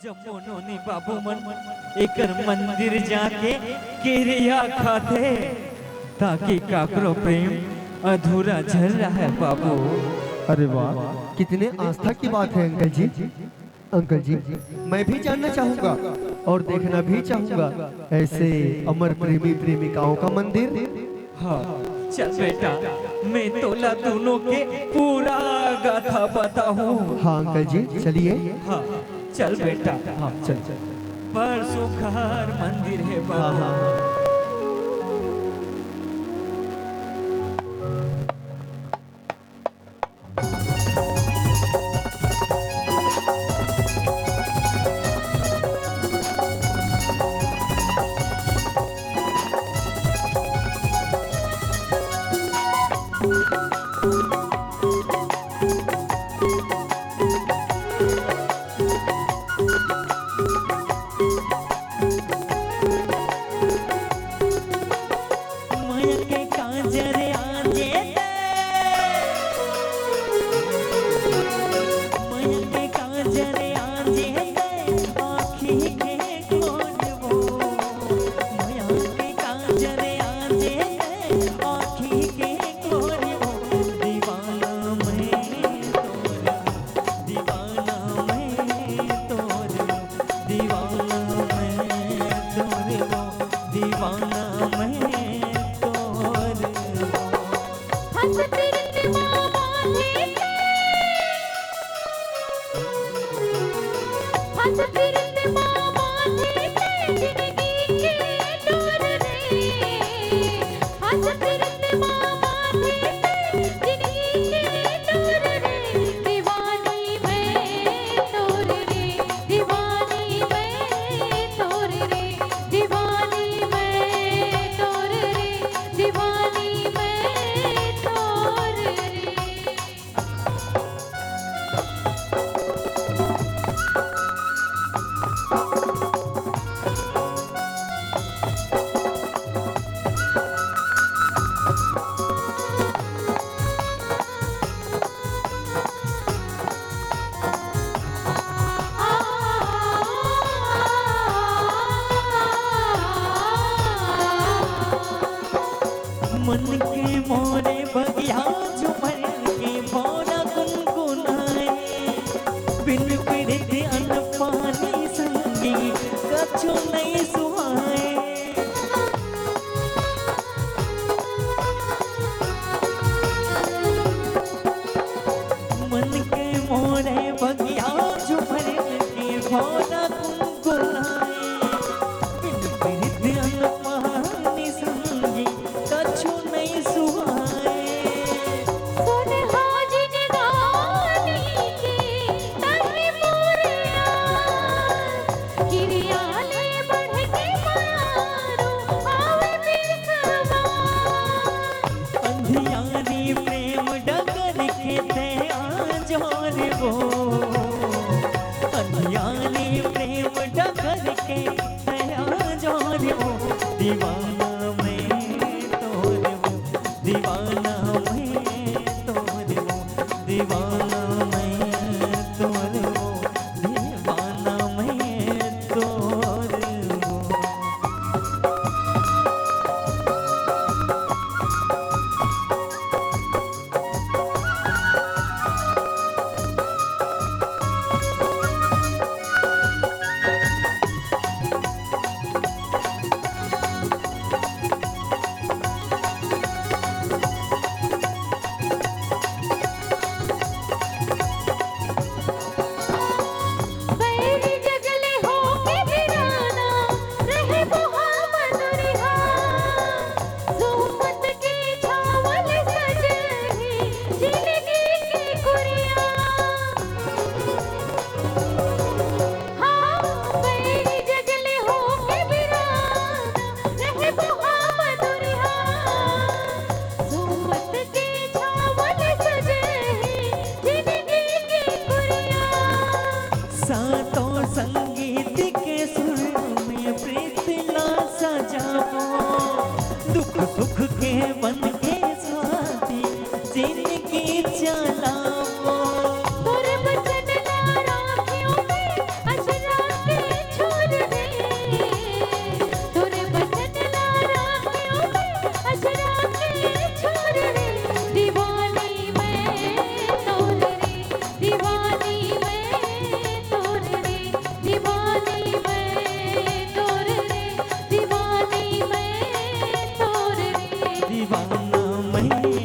जमुनोनी बाबू मन एकर मंदिर जाके केरिया खाते ताकि काकरो प्रेम अधूरा झल रहा है बाबू। अरे वाह, कितने आस्था की बात है अंकल जी। अंकल जी, मैं भी जानना चाहूंगा और देखना भी चाहूंगा ऐसे अमर प्रेमी प्रेमिकाओं का मंदिर। हाँ चल बेटा, मैं तोला दोनों के पूरा गाथा बताऊं। हाँ अंकल जी चलिए। हाँ चल बेटा। हाँ चल चल। पर सुखार मंदिर है बाबू। हाँ हाँ। मन के मोरे बगिया झुमर के भौरा गुनगुनाए, बिन पीड़ित अन्न पानी संगी कछु नहीं सुहाए। मन के मोरे बगिया झुमर के भौरा गुनगुनाए, बिन पीड़ित अन्न पानी संगी कछु नहीं सुहाए। अंधियारी प्रेम डगर के दया जोर वो, अंधियारी प्रेम डगर के दया जोर वो, दीवाना मैं तोर वो, दीवाना मैं तोर वो, दीवाना मैं तोर वो, दीवाना मैं तोर वो। सातों संगीत के सुर में प्रीत ना सजाओ, दुख सुख के बन के साथी जिंदगी चलाओ। तोरे बचन ला राखियों में अशरा मैया